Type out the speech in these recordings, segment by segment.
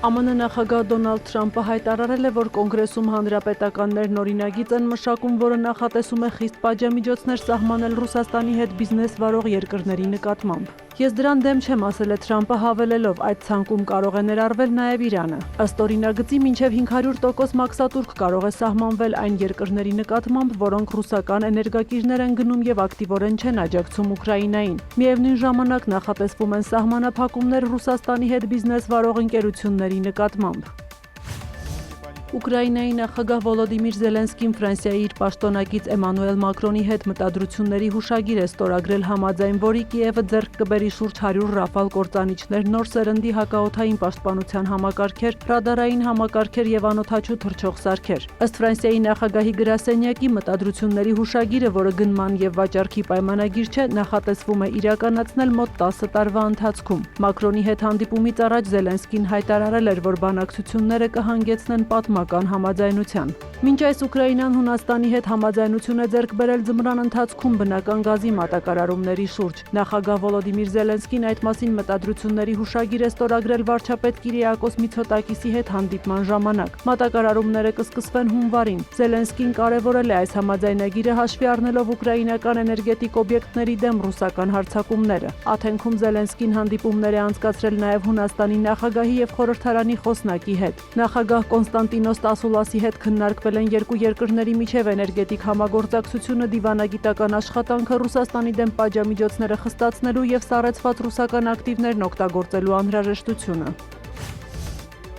ԱՄՆ նախագահ Դոնալդ Թրամփը հայտարարել է, որ կոնգրեսում հանրապետականներն օրինագիծ են մշակում, որը նախատեսում է խիստ պատժամիջոցներ սահմանել Ռուսաստանի հետ բիզնես վարող երկրների նկատմամբ։ Ես դրան դեմ չեմ, ասել է Թրամփը, հավելելով, այդ ցանկում կարող է ներառվել նաև Իրանը։ Ըստ օրինագծի մինչև 500% մաքսատուրք կարող է սահմանվել այն երկրների նկատմամբ, որոնք ռուսական էներգակիրներ են գնում եւ ակտիվորեն չեն աջակցում Ուկրաինային։ Միևնույն ժամանակ նախատեսվում են սահմանափակումներ Ռուսաստանի հետ բիզնես վարող ընկերությունների նկատմամբ։ Ուկրաինայի նախագահ Վոլոդիմիր Զելենսկին Ֆրանսիայի իր պաշտոնակից Էմանուել Մակրոնի հետ մտադրությունների հուշագիր է ստորագրել, համաձայն որի Կիևը ձեռք կբերի շուրջ 100 Ռաֆալ կործանիչներ, նոր սերնդի հակաօդային պաշտպանության համակարգեր, ռադարային համակարգեր եւ անօդաչու թռչող սարքեր։ Ըստ Ֆրանսիայի նախագահի գրասենյակի, մտադրությունների հուշագիրը, որը գնման եւ վաճառքի պայմանագիր չէ, նախատեսվում է իրականացնել մոտ 10 տարվա ընթացքում։ Մակրոնի հետ հանդիպումից առաջ Զելենսկին հայտարարել էր, որ բանակցությունները կհանգեցնեն պատմական համաձայնության։ Մինչ այս Ուկրաինան Հունաստանի հետ համաձայնություն է ձեռք բերել ձմռան ընթացքում բնական գազի մատակարարումների շուրջ։ Նախագահ Վոլոդիմիր Զելենսկին այդ մասին մտադրությունների հուշագիր է ստորագրել վարչապետ Կիրիակոս Միցոտակիսի հետ հանդիպման ժամանակ։ Մատակարարումները կսկսվեն հունվարին։ Զելենսկին կարևորել է այս համաձայնագիրը հաշվի առնելով ուկրաինական էներգետիկ օբյեկտների դեմ ռուսական հարձակումները։ Աթենքում Զելենսկին հանդիպումներ է անցկացրել նաև Հունաստանի նախագահի եւ խորհրդարանի խոսնակի հետ։ Նախագահ Կոնստանտինոս Տասուլասի հետ քննարկվել են երկու երկրների միջև էներգետիկ համագործակցությունը, դիվանագիտական աշխատանքը, Ռուսաստանի դեմ պատժամիջոցները խստացնելու եւ սառեցված ռուսական ակտիվներն օգտագործելու անհրաժեշտությունը։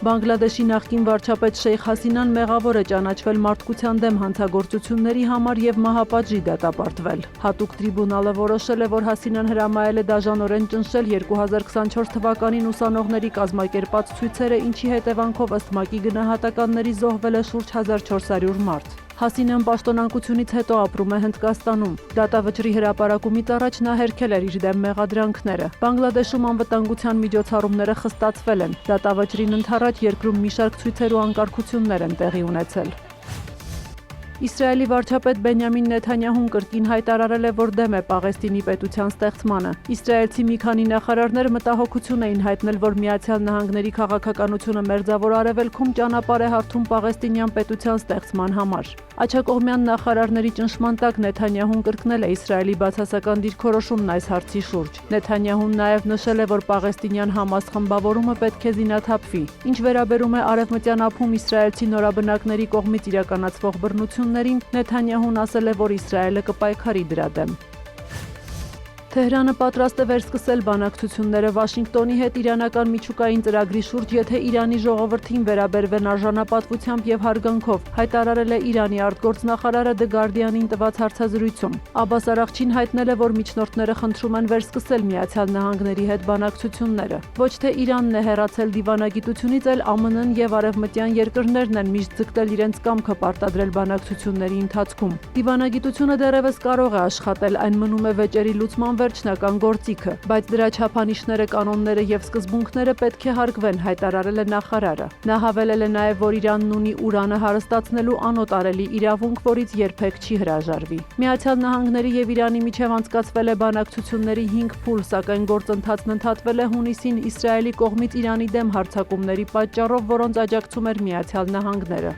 Բանգլադեշի նախկին վարչապետ Շեյխ Հասինան մեղավոր է ճանաչվել մարդկության դեմ հանցագործությունների համար եւ մահապատժի դատապարտվել։ Հատուկ տրիբունալը որոշել է, որ Հասինան հրամայել է դաժանորեն ճնշել 2024 թվականին ուսանողների կազմակերպած ցույցերը, ինչի հետևանքով ըստ ՄԱԿ-ի գնահատականների զոհվել է շուրջ 1400 մարդ։ Հասինան պաշտոնանկությունից հետո ապրում է Հնդկաստանում։ Դատավճռի հրապարակումից առաջ նա հերքել էր իր դեմ մեղադրանքները։ Բանգլադեշում անվտանգության միջոցառումները խստացվել են։ Դատավճռին ընդառաջ երկրում մի շարք ցույցեր ու անկարգություններ են տեղի ունեցել։ Իսրայելի վարչապետ Բենյամին Նեթանյահուն կրկին հայտարարել է, որ դեմ է Պաղեստինի պետության ստեղծմանը։ Իսրայելցի մի քանի նախարարներ մտահոգություն էին հայտնել, որ Միացյալ Նահանգների քաղաքականությունը Մերձավոր Արևելքում ճանապարհ է հարթում Պաղեստինյան պետության ստեղծման համար։ Աջակողմյան նախարարների ճնշման տակ Նեթանյահուն կրկնել է Իսրայելի բացասական դիրքորոշումն այս հարցի շուրջ։ Նեթանյահուն նաև նշել է, որ Պաղեստինյան Համաս խմբավորումը պետք է զինաթափվի։ Ինչ վերաբերում է արևմտյան ափում իսրայելցի նորաբնակների կողմից իրականացվող բռնություններին, Նեթանյահուն ասել է, որ Իսրայելը կպայքարի դրա դեմ։ Թեհրանը պատրաստ է վերսկսել բանակցությունները Վաշինգտոնի հետ իրանական միջուկային ծրագրի շուրջ, եթե Իրանի ժողովրդին վերաբերվեն արժանապատվությամբ եւ հարգանքով, հայտարարել է Իրանի արտգործնախարարը The Guardian-ին տված հարցազրույցում։ Աբբաս Արաղչին հայտնել է, որ միջնորդները խնդրում են վերսկսել Միացյալ Նահանգների հետ բանակցությունները։ Ոչ թե Իրանն է հեռացել դիվանագիտությունից, այլ ԱՄՆ-ն եւ արևմտյան երկրներն են միշտ ձգտել իրենց կամքը պարտադրել բանակցությունների ընթացքում։ Դիվանագիտությունը դեռևս կարող է աշխատել, այն մնում է վեճերի լուծման վերջնական գործիքը, բայց դրա չափանիշները, կանոնները եւ սկզբունքները պետք է հարգվեն, հայտարարել է նախարարը։ Նա հավելել է նաեւ, որ Իրանն ունի ուրանը հարստացնելու անօտարելի իրավունք, որից երբեք չի հրաժարվի։ Միացյալ Նահանգների եւ Իրանի միջև անցկացվել է բանակցությունների 5 փուլ, սակայն գործընթացն ընդհատվել է հունիսին Իսրայելի կողմից Իրանի դեմ հարձակումների պատճառով, որոնց աջակցում էր Միացյալ Նահանգները։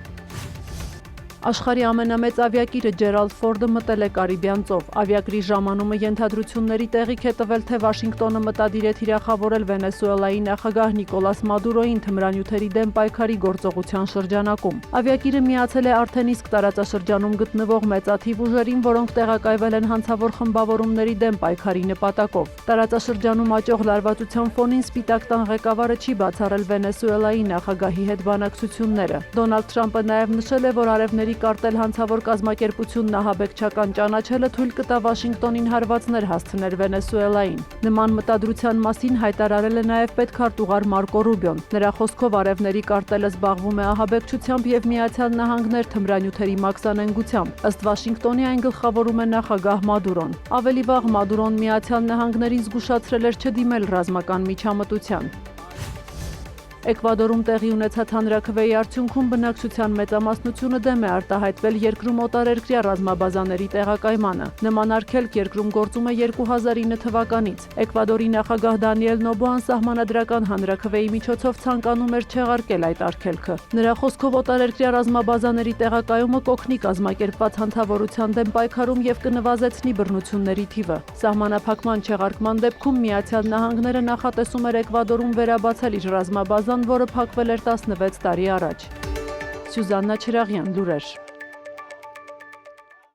Աշխարհի ամենամեծ ավիակիրը Ջերալդ Ֆորդը մտել է Կարիբյան ծով։ Ավիակրի ժամանումը ենթադրությունների տեղիք է տվել, թե Վաշինգտոնը մտադիր է թիրախավորել Վենեսուելայի նախագահ Նիկոլաս Մադուրոին թմրանյութերի դեմ պայքարի գործողության շրջանակում։ Ավիակիրը միացել է արդեն իսկ տարածաշրջանում գտնվող մեծաթիվ ուժերին, որոնք տեղակայվել են հանցավոր խմբավորումների դեմ պայքարի նպատակով։ Տարածաշրջանում աճող լարվածության ֆոնին Սպիտակ տան ղեկավարը չի բացառել Վենեսուելայի նախագահի հետ բանակցությունները։ Դոնալդ Թրամփը նաև նշել է, որ արևների կարտել հանցավոր կազմակերպությունն ահաբեկչական ճանաչելը թույլ կտա Վաշինգտոնին հարվածներ հասցնել Վենեսուելային։ Նման մտադրության մասին հայտարարել է նաև պետքարտուղար Մարկո Ռուբիոն։ Նրա խոսքով արևների կարտելը զբաղվում է ահաբեկչությամբ եւ Միացյալ Նահանգներ թմրանյութերի մաքսանենգությամբ։ Ըստ Վաշինգտոնի այն գլխավորում է նախագահ Մադուրոն։ Ավելի վաղ Մադուրոն Միացյալ Նահանգներին զգուշացրել էր չդիմել ռազմական միջամտության։ Էկվադորում տեղի ունեցած հանրաքվեի արդյունքում բնակչության մեծամասնությունը դեմ է արտահայտվել երկրում օտարերկրյա ռազմաբազաների տեղակայմանը։ Նման արգելք երկրում գործում է 2009 թվականից։ Էկվադորի նախագահ Դանիել Նոբոան սահմանադրական հանրաքվեի միջոցով ցանկանում էր չեղարկել այդ արգելքը։ Նրա խոսքով օտարերկրյա ռազմաբազաների տեղակայումը կօգնի կազմակերպված հանցավորության դեմ պայքարում եւ կնվազեցնի բռնությունների թիվը։ Սահմանափակման չեղարկման դեպքում Միացյալ Նահանգները նախատեսում էր Էկվադորում վերաբացել իր ռազմաբազան, որը փակվել էր 16 տարի առաջ։ Սյուզաննա Չրաղյան, լուրեր։